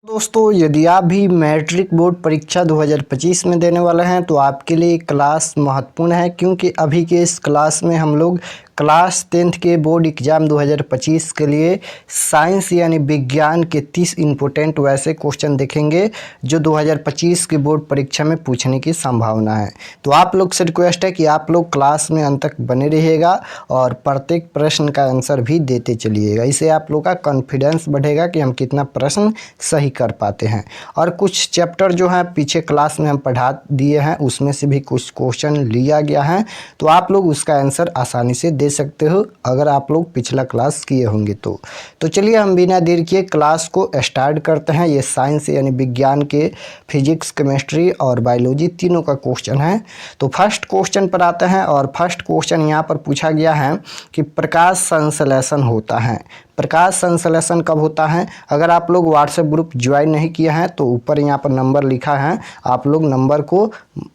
दोस्तों, यदि आप भी मैट्रिक बोर्ड परीक्षा 2025 में देने वाले हैं तो आपके लिए क्लास महत्वपूर्ण है, क्योंकि अभी के इस क्लास में हम लोग क्लास 10th के बोर्ड एग्ज़ाम 2025 के लिए साइंस यानी विज्ञान के 30 इम्पोर्टेंट वैसे क्वेश्चन देखेंगे जो 2025 के बोर्ड परीक्षा में पूछने की संभावना है। तो आप लोग से रिक्वेस्ट है कि आप लोग क्लास में अंत तक बने रहिएगा और प्रत्येक प्रश्न का आंसर भी देते चलिएगा। इससे आप लोग का कॉन्फिडेंस बढ़ेगा कि हम कितना प्रश्न सही कर पाते हैं। और कुछ चैप्टर जो है पीछे क्लास में हम पढ़ा दिए हैं, उसमें से भी कुछ क्वेश्चन लिया गया है, तो आप लोग उसका आंसर आसानी से दे सकते हो अगर आप लोग पिछला क्लास किए होंगे तो चलिए हम बिना देर किए क्लास को स्टार्ट करते हैं। ये साइंस यानी विज्ञान के फिजिक्स, केमिस्ट्री और बायोलॉजी तीनों का क्वेश्चन है। तो फर्स्ट क्वेश्चन पर आते हैं और फर्स्ट क्वेश्चन यहाँ पर पूछा गया है कि प्रकाश संश्लेषण होता है। प्रकाश संश्लेषण कब होता है? अगर आप लोग व्हाट्सएप ग्रुप ज्वाइन नहीं किए हैं तो ऊपर यहाँ पर नंबर लिखा है, आप लोग नंबर को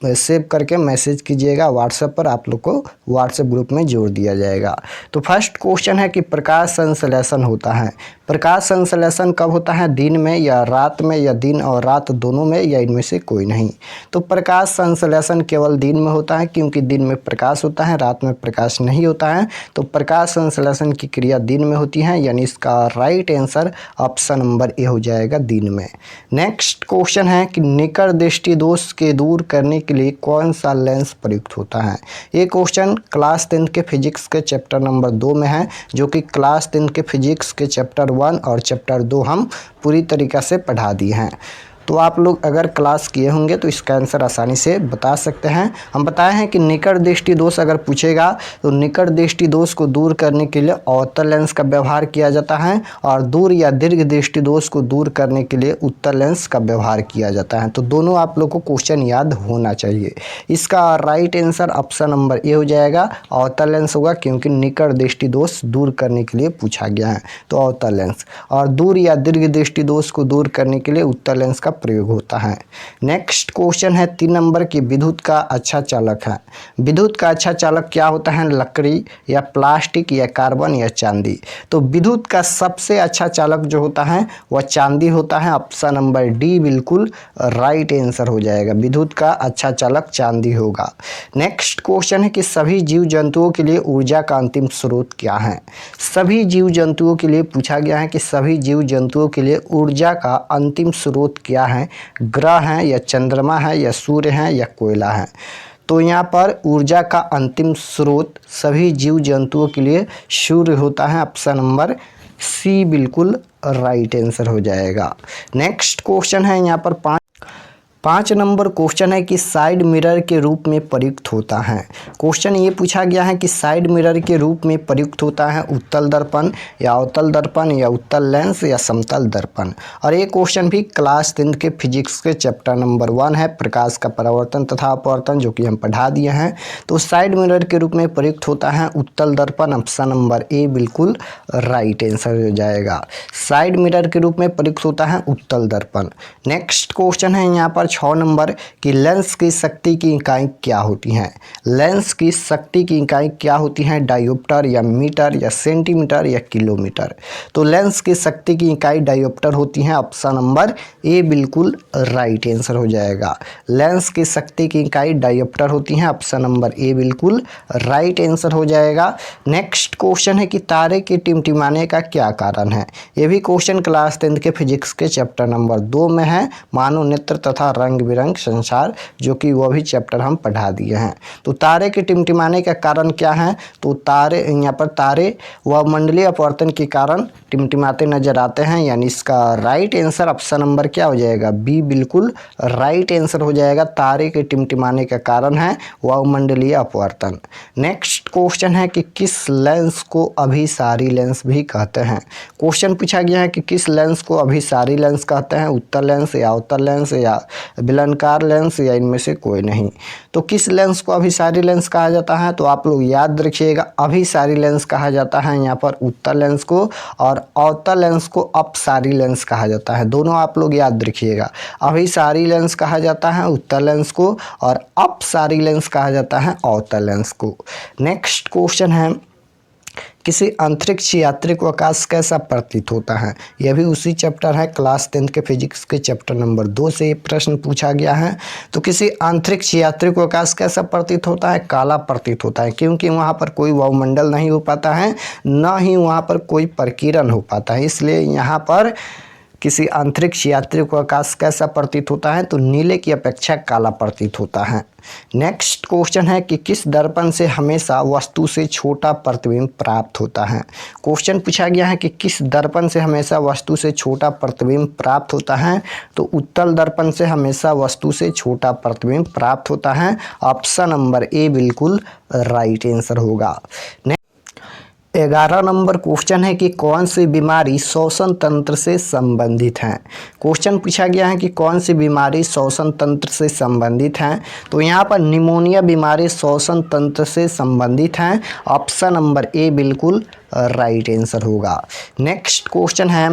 सेव करके मैसेज कीजिएगा व्हाट्सएप पर, आप लोग को व्हाट्सएप ग्रुप में जोड़ दिया जाएगा। तो फर्स्ट क्वेश्चन है कि प्रकाश संश्लेषण होता है। प्रकाश संश्लेषण कब होता है? दिन में या रात में, या दिन और रात दोनों में, या इनमें से कोई नहीं? तो प्रकाश संश्लेषण केवल दिन में होता है, क्योंकि दिन में प्रकाश होता है, रात में प्रकाश नहीं होता है। तो प्रकाश संश्लेषण की क्रिया दिन में होती है, यानी इसका right answer option number A हो जाएगा, दिन में। नेक्स्ट क्वेश्चन है कि निकट दृष्टि दोष के दूर करने के लिए कौन सा लेंस प्रयुक्त होता है? ये क्वेश्चन क्लास 10 के फिजिक्स के चैप्टर नंबर 2 में है, जो कि क्लास 10 के फिजिक्स के चैप्टर 1 और चैप्टर 2 हम पूरी तरीक़ा से पढ़ा दिए हैं। तो आप लोग अगर क्लास किए होंगे तो इसका आंसर आसानी से बता सकते हैं। हम बताए हैं कि निकट दृष्टि दोष अगर पूछेगा तो निकट दृष्टि दोष को दूर करने के लिए अवतल लेंस का व्यवहार किया जाता है, और दूर या दीर्घ दृष्टि दोष को दूर करने के लिए उत्तल लेंस का व्यवहार किया जाता है। तो दोनों आप लोग को क्वेश्चन याद होना चाहिए। इसका right answer option number A हो जाएगा, अवतल लेंस होगा, क्योंकि निकट दृष्टि दोष दूर करने के लिए पूछा गया है, तो अवतल लेंस। और दूर या दीर्घ दृष्टि दोष को दूर करने के लिए उत्तल लेंस का प्रयोग होता है। नेक्स्ट क्वेश्चन है 3 नंबर की, विद्युत का अच्छा चालक है। विद्युत का अच्छा चालक क्या होता है? लकड़ी या प्लास्टिक या कार्बन या चांदी? तो विद्युत का सबसे अच्छा चालक जो होता है वह चांदी होता है, ऑप्शन नंबर डी बिल्कुल राइट आंसर हो जाएगा। विद्युत का अच्छा चालक चांदी होगा। नेक्स्ट क्वेश्चन है कि सभी जीव जंतुओं के लिए ऊर्जा का अंतिम स्रोत क्या है? सभी जीव जंतुओं के लिए पूछा गया है कि सभी जीव जंतुओं के लिए ऊर्जा का अंतिम स्रोत क्या है? ग्रह है, या चंद्रमा है, या सूर्य है, या कोयला है? तो यहाँ पर ऊर्जा का अंतिम स्रोत सभी जीव जंतुओं के लिए सूर्य होता है, ऑप्शन नंबर सी बिल्कुल राइट आंसर हो जाएगा। नेक्स्ट क्वेश्चन है यहाँ पर 5 नंबर क्वेश्चन है कि साइड मिरर के रूप में प्रयुक्त होता है। क्वेश्चन ये पूछा गया है कि साइड मिरर के रूप में प्रयुक्त होता है उत्तल दर्पण या अवतल दर्पण या उत्तल लेंस या समतल दर्पण। और ये क्वेश्चन भी क्लास 10 के फिजिक्स के चैप्टर नंबर 1 है, प्रकाश का परावर्तन तथा अपवर्तन, जो कि हम पढ़ा दिए हैं। तो साइड मिरर के रूप में प्रयुक्त होता है उत्तल दर्पण, ऑप्शन नंबर ए बिल्कुल राइट आंसर हो जाएगा। साइड मिरर के रूप में प्रयुक्त होता है उत्तल दर्पण। नेक्स्ट क्वेश्चन है यहाँ पर 6 नंबर कि लेंस की शक्ति की इकाई क्या होती हैं? लेंस की शक्ति की इकाई क्या होती हैं? डायोप्टर या मीटर या सेंटीमीटर या किलोमीटर? तो लेंस की शक्ति की इकाई डायोप्टर होती हैं, ऑप्शन नंबर ए बिल्कुल राइट आंसर हो जाएगा। लेंस की शक्ति की इकाई डायोप्टर होती हैं, ऑप्शन नंबर ए बिल्कुल राइट आंसर हो जाएगा। नेक्स्ट क्वेश्चन है कि तारे के टिमटिमाने का क्या कारण है? ये भी क्वेश्चन क्लास 10 के फिजिक्स के चैप्टर नंबर 2 में है, मानव नेत्र तथा रंग बिरंग संसार, जो कि वह भी चैप्टर हम पढ़ा दिए हैं। तो तारे के टिमटिमाने का कारण क्या है? तो तारे, यहाँ पर तारे व मंडलीय अपवर्तन के कारण टिमटिमाते नजर आते हैं, यानी इसका राइट आंसर ऑप्शन नंबर क्या हो जाएगा? बी बिल्कुल राइट आंसर हो जाएगा। तारे के टिमटिमाने का कारण है वायुमंडलीय अपवर्तन। नेक्स्ट क्वेश्चन है कि किस लेंस को अभिसारी लेंस भी कहते हैं? क्वेश्चन पूछा गया है कि किस लेंस को अभिसारी लेंस कहते हैं? उत्तल लेंस या अवतल लेंस या बेलनाकार लेंस या इनमें से कोई नहीं? तो किस लेंस को अभिसारी लेंस कहा जाता है? तो आप लोग याद रखिएगा, अभिसारी लेंस कहा जाता है यहाँ पर उत्तल लेंस को, और अवतल लेंस को अपसारी लेंस कहा जाता है। दोनों आप लोग याद रखिएगा, अभिसारी लेंस कहा जाता है उत्तल लेंस को, और अपसारी लेंस कहा जाता है अवतल लेंस को। नेक्स्ट क्वेश्चन है किसी अंतरिक्ष यात्री को आकाश कैसा प्रतीत होता है। यह भी उसी चैप्टर है, क्लास 10 के फिजिक्स के चैप्टर नंबर 2 से ये प्रश्न पूछा गया है। तो किसी अंतरिक्ष यात्री को आकाश कैसा प्रतीत होता है, काला प्रतीत होता है, क्योंकि वहाँ पर कोई वायुमंडल नहीं हो पाता है, ना ही वहाँ पर कोई प्रकीर्णन हो पाता है। इसलिए यहाँ पर किसी अंतरिक्ष यात्री को आकाश कैसा प्रतीत होता है, तो नीले की अपेक्षा काला प्रतीत होता है। नेक्स्ट क्वेश्चन है कि किस दर्पण से हमेशा वस्तु से छोटा प्रतिबिंब प्राप्त होता है। क्वेश्चन पूछा गया है कि किस दर्पण से हमेशा वस्तु से छोटा प्रतिबिंब प्राप्त होता है, तो उत्तल दर्पण से हमेशा वस्तु से छोटा प्रतिबिंब प्राप्त होता है। ऑप्शन नंबर ए बिल्कुल राइट आंसर होगा। 11 नंबर क्वेश्चन है कि कौन सी बीमारी श्वसन तंत्र से संबंधित है। क्वेश्चन पूछा गया है कि कौन सी बीमारी श्वसन तंत्र से संबंधित है, तो यहाँ पर निमोनिया बीमारी श्वसन तंत्र से संबंधित है। ऑप्शन नंबर ए बिल्कुल राइट आंसर होगा। नेक्स्ट क्वेश्चन है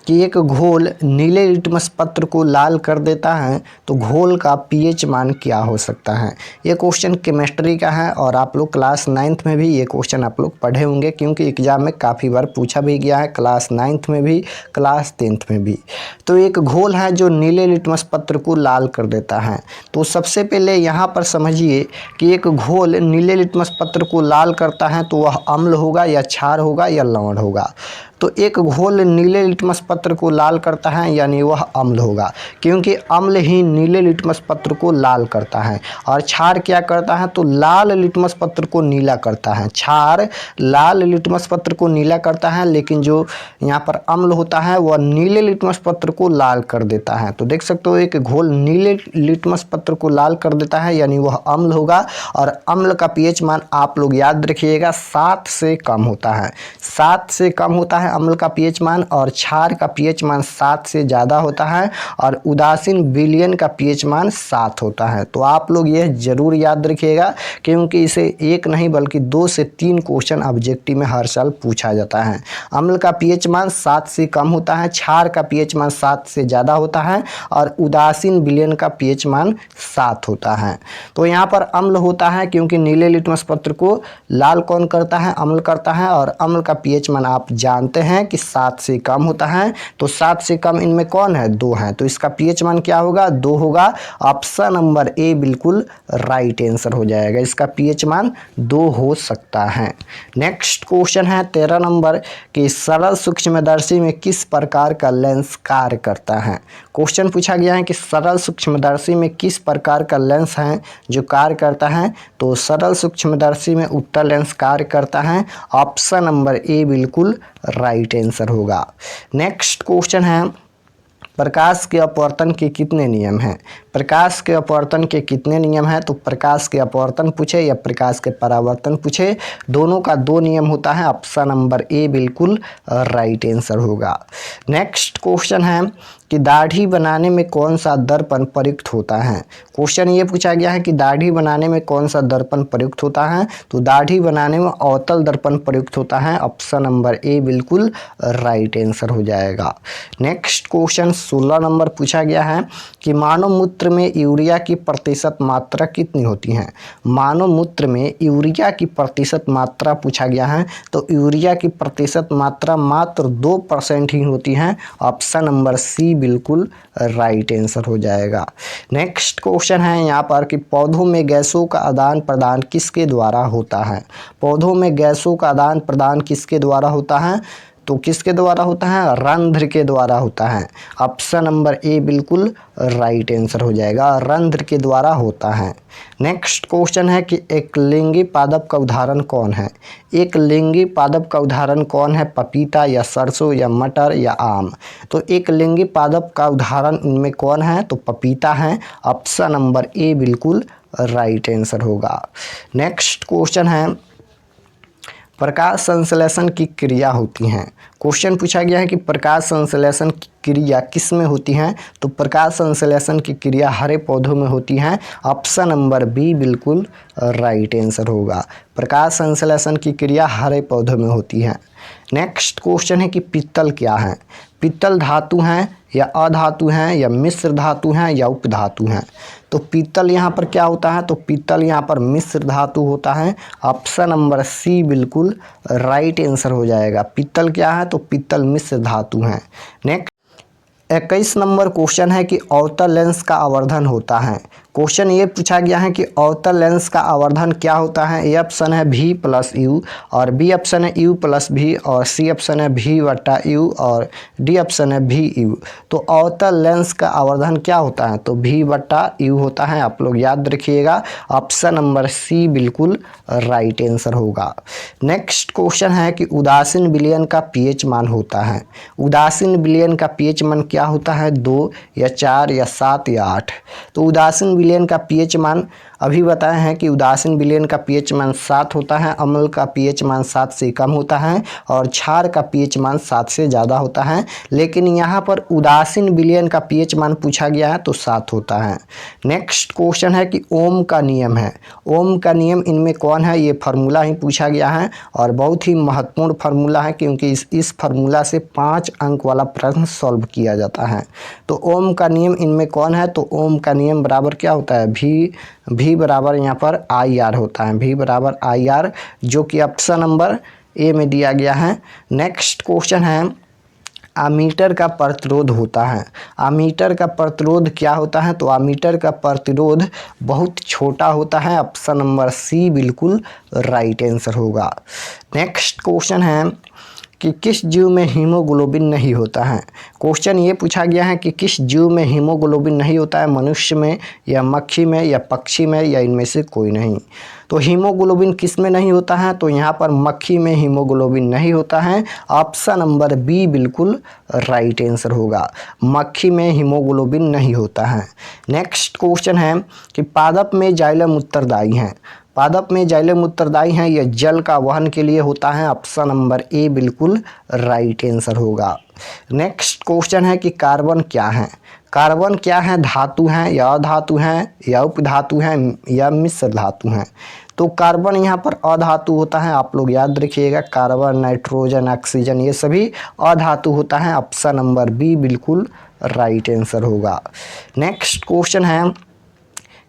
कि एक घोल नीले लिटमस पत्र को लाल कर देता है, तो घोल का पीएच मान क्या हो सकता है। ये क्वेश्चन केमिस्ट्री का है और आप लोग क्लास 9th में भी ये क्वेश्चन आप लोग पढ़े होंगे, क्योंकि एग्जाम में काफ़ी बार पूछा भी गया है, क्लास 9th में भी, क्लास 10th में भी। तो एक घोल है जो नीले लिटमस पत्र को लाल कर देता है। तो सबसे पहले यहाँ पर समझिए कि एक घोल नीले लिटमस पत्र को लाल करता है, तो वह अम्ल होगा या क्षार होगा या लवण होगा। तो एक घोल नीले लिटमस पत्र को लाल करता है, यानी वह अम्ल होगा, क्योंकि अम्ल ही नीले लिटमस पत्र को लाल करता है। और क्षार क्या करता है, तो लाल लिटमस पत्र को नीला करता है। क्षार लाल लिटमस पत्र को नीला करता है, लेकिन जो यहाँ पर अम्ल होता है वह नीले लिटमस पत्र को लाल कर देता है। तो देख सकते हो एक घोल नीले लिटमस पत्र को लाल कर देता है, यानी वह अम्ल होगा। और अम्ल का पीएच मान आप लोग याद रखिएगा 7 से कम होता है। 7 से कम होता है अम्ल का पीएच मान, और क्षार का पीएच मान 7 से ज़्यादा होता है, और उदासीन विलयन का पीएच मान 7 होता है। तो आप लोग यह जरूर याद रखिएगा, क्योंकि इसे एक नहीं बल्कि 2 से 3 क्वेश्चन ऑब्जेक्टिव में हर साल पूछा जाता है। अम्ल का पीएच मान 7 से कम होता है, क्षार का पीएच मान 7 से ज़्यादा होता है, और उदासीन विलयन का पीएच मान 7 होता है। तो यहाँ पर अम्ल होता है, क्योंकि नीले लिटमस पत्र को लाल कौन करता है, अम्ल करता है। और अम्ल का पीएच मान आप जानते हैं कि 7 से कम होता है। तो 7 से कम इनमें कौन है, 2 है, तो इसका पीएच मान क्या होगा, 2 होगा। ऑप्शन नंबर ए बिल्कुल राइट आंसर हो जाएगा, इसका पीएच मान 2 हो सकता है। नेक्स्ट क्वेश्चन है 13 नंबर कि सरल सूक्ष्मदर्शी में किस प्रकार का लेंस कार्य करता है। क्वेश्चन पूछा गया है कि सरल सूक्ष्मदर्शी में किस प्रकार का लेंस है जो कार्य करता है, तो सरल सूक्ष्मदर्शी में उत्तल लेंस कार्य करता है। ऑप्शन नंबर ए बिल्कुल राइट आंसर होगा। नेक्स्ट क्वेश्चन है प्रकाश के अपवर्तन के कितने नियम हैं। प्रकाश के अपवर्तन के कितने नियम हैं, तो प्रकाश के अपवर्तन पूछे या प्रकाश के परावर्तन पूछे, दोनों का 2 नियम होता है। ऑप्शन नंबर ए बिल्कुल राइट आंसर होगा। नेक्स्ट क्वेश्चन है कि दाढ़ी बनाने में कौन सा दर्पण प्रयुक्त होता है। क्वेश्चन ये पूछा गया है कि दाढ़ी बनाने में कौन सा दर्पण प्रयुक्त होता है, तो दाढ़ी बनाने में अवतल दर्पण प्रयुक्त होता है। ऑप्शन नंबर ए बिल्कुल राइट आंसर हो जाएगा। नेक्स्ट क्वेश्चन 16 नंबर पूछा गया है कि मानव मूत्र में यूरिया की प्रतिशत मात्रा कितनी होती है। मानव मूत्र में यूरिया की प्रतिशत मात्रा पूछा गया है, तो यूरिया की प्रतिशत मात्रा मात्र 2% ही होती है। ऑप्शन नंबर सी बिल्कुल राइट आंसर हो जाएगा। नेक्स्ट क्वेश्चन है यहाँ पर कि पौधों में गैसों का आदान प्रदान किसके द्वारा होता है। पौधों में गैसों का आदान प्रदान किसके द्वारा होता है, तो किसके द्वारा होता है, रंध्र के द्वारा होता है। ऑप्शन नंबर ए बिल्कुल राइट आंसर हो जाएगा, रंध्र के द्वारा होता है। नेक्स्ट क्वेश्चन है कि एक लिंगी पादप का उदाहरण कौन है। एक लिंगी पादप का उदाहरण कौन है, पपीता या सरसों या मटर या आम। तो एक लिंगी पादप का उदाहरण इनमें कौन है, तो पपीता है। ऑप्शन नंबर ए बिल्कुल राइट आंसर होगा। नेक्स्ट क्वेश्चन है प्रकाश संश्लेषण की क्रिया होती हैं। क्वेश्चन पूछा गया है कि प्रकाश संश्लेषण की क्रिया किस में होती है, तो प्रकाश संश्लेषण की क्रिया हरे पौधों में होती है। ऑप्शन नंबर बी बिल्कुल राइट आंसर होगा, प्रकाश संश्लेषण की क्रिया हरे पौधों में होती है। नेक्स्ट क्वेश्चन है कि पित्तल क्या है। पित्तल धातु हैं या अधातु हैं या मिश्र धातु हैं या उपधातु हैं। तो पित्तल यहाँ पर क्या होता है, तो पित्तल यहाँ पर मिश्र धातु होता है। ऑप्शन नंबर सी बिल्कुल राइट आंसर हो जाएगा। पित्तल क्या है, तो पित्तल मिश्र धातु हैं। नेक्स्ट 21 नंबर क्वेश्चन है कि अवतल लेंस का आवर्धन होता है। क्वेश्चन ये पूछा गया है कि अवतल लेंस का आवर्धन क्या होता है। ए ऑप्शन है V प्लस यू और बी ऑप्शन है U प्लस V और सी ऑप्शन है V बटा U और डी ऑप्शन है V U। तो अवतल लेंस का आवर्धन क्या होता है, तो V बटा U होता है। आप लोग याद रखिएगा, ऑप्शन नंबर सी बिल्कुल राइट आंसर होगा। नेक्स्ट क्वेश्चन है कि उदासीन विलयन का pH मान होता है। उदासीन विलयन का pH मान क्या होता है, 2 या 4 या 7 या 8। तो उदासीन विलयन का pH मान अभी बताए हैं कि उदासीन विलयन का pH मान 7 होता है, अम्ल का pH मान 7 से कम होता है और क्षार का pH मान 7 से ज़्यादा होता है। लेकिन यहाँ पर उदासीन विलयन का pH मान पूछा गया है तो 7 होता है। नेक्स्ट क्वेश्चन है कि ओम का नियम है। ओम का नियम इनमें कौन है, ये फार्मूला ही पूछा गया है और बहुत ही महत्वपूर्ण फार्मूला है क्योंकि इस फार्मूला से 5 अंक वाला प्रश्न सॉल्व किया जाता है। तो ओम का नियम इनमें कौन है, तो ओम का नियम बराबर क्या होता है, भी बराबर यहाँ पर IR होता है। भी बराबर IR, जो कि ऑप्शन नंबर ए में दिया गया है। नेक्स्ट क्वेश्चन है अमीटर का प्रतिरोध होता है। अमीटर का प्रतिरोध क्या होता है, तो अमीटर का प्रतिरोध बहुत छोटा होता है। ऑप्शन नंबर सी बिल्कुल राइट आंसर होगा। नेक्स्ट क्वेश्चन है कि किस जीव में हीमोग्लोबिन नहीं होता है। क्वेश्चन ये पूछा गया है कि किस जीव में हीमोग्लोबिन नहीं होता है, मनुष्य में या मक्खी में या पक्षी में या इनमें से कोई नहीं। तो हीमोग्लोबिन किस में नहीं होता है, तो यहाँ पर मक्खी में हीमोग्लोबिन नहीं होता है। ऑप्शन नंबर बी बिल्कुल राइट आंसर होगा, मक्खी में हीमोग्लोबिन नहीं होता है। नेक्स्ट क्वेश्चन है कि पादप में जाइलम उत्तरदायी हैं। पादप में जाइलम उत्तरदायी हैं, यह जल का वहन के लिए होता है। ऑप्शन नंबर ए बिल्कुल राइट आंसर होगा। नेक्स्ट क्वेश्चन है कि कार्बन क्या है। कार्बन क्या है, धातु हैं या अधातु हैं या उपधातु हैं या मिश्र धातु हैं। तो कार्बन यहाँ पर अधातु होता है। आप लोग याद रखिएगा, कार्बन, नाइट्रोजन, ऑक्सीजन ये सभी अधातु होता है। ऑप्शन नंबर बी बिल्कुल राइट आंसर होगा। नेक्स्ट क्वेश्चन है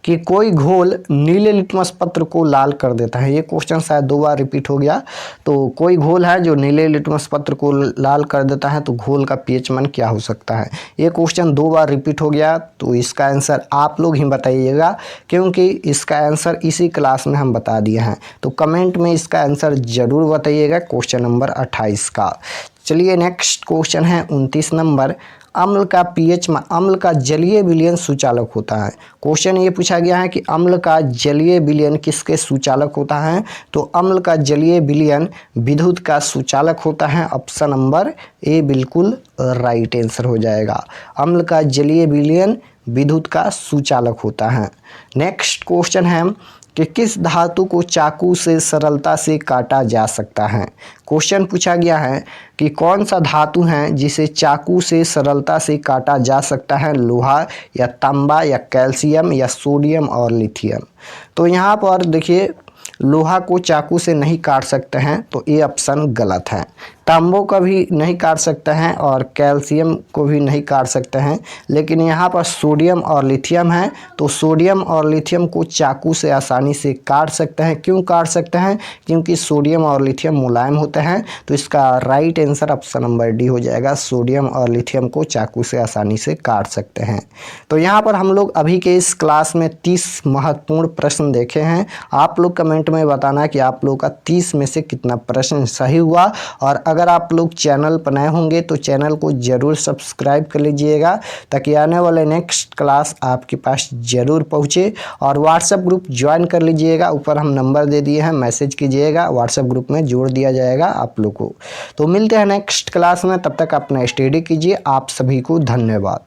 कि कोई घोल नीले लिटमस पत्र को लाल कर देता है। ये क्वेश्चन शायद 2 बार रिपीट हो गया। तो कोई घोल है जो नीले लिटमस पत्र को लाल कर देता है, तो घोल का pH मान क्या हो सकता है। ये क्वेश्चन 2 बार रिपीट हो गया, तो इसका आंसर आप लोग ही बताइएगा क्योंकि इसका आंसर इसी क्लास में हम बता दिए हैं। तो कमेंट में इसका आंसर ज़रूर बताइएगा, क्वेश्चन नंबर 28 का। चलिए नेक्स्ट क्वेश्चन है 29 नंबर। अम्ल का pH मान, अम्ल का जलीय विलयन सुचालक होता है। क्वेश्चन ये पूछा गया है कि अम्ल का जलीय विलयन किसके सुचालक होता है, तो अम्ल का जलीय विलयन विद्युत का सुचालक होता है। ऑप्शन नंबर ए बिल्कुल राइट आंसर हो जाएगा, अम्ल का जलीय विलयन विद्युत का सुचालक होता है। नेक्स्ट क्वेश्चन है कि किस धातु को चाकू से सरलता से काटा जा सकता है। क्वेश्चन पूछा गया है कि कौन सा धातु है जिसे चाकू से सरलता से काटा जा सकता है, लोहा या तांबा या कैल्शियम या सोडियम और लिथियम। तो यहाँ पर देखिए, लोहा को चाकू से नहीं काट सकते हैं, तो ये ऑप्शन गलत है। तांबों का भी नहीं काट सकते हैं और कैल्शियम को भी नहीं काट सकते हैं, लेकिन यहाँ पर सोडियम और लिथियम है। तो सोडियम और लिथियम को चाकू से आसानी से काट सकते हैं। क्यों काट सकते हैं, क्योंकि सोडियम और लिथियम मुलायम होते हैं। तो इसका right answer option number D हो जाएगा, सोडियम और लिथियम को चाकू से आसानी से काट सकते हैं। तो यहाँ पर हम लोग अभी के इस क्लास में 30 महत्वपूर्ण प्रश्न देखे हैं। आप लोग कमेंट में बताना कि आप लोग का 30 में से कितना प्रश्न सही हुआ। और अगर आप लोग चैनल पर नए होंगे तो चैनल को ज़रूर सब्सक्राइब कर लीजिएगा ताकि आने वाले नेक्स्ट क्लास आपके पास ज़रूर पहुँचे। और व्हाट्सएप ग्रुप ज्वाइन कर लीजिएगा, ऊपर हम नंबर दे दिए हैं, मैसेज कीजिएगा, व्हाट्सएप ग्रुप में जोड़ दिया जाएगा आप लोग को। तो मिलते हैं नेक्स्ट क्लास में, तब तक अपना स्टडी कीजिए। आप सभी को धन्यवाद।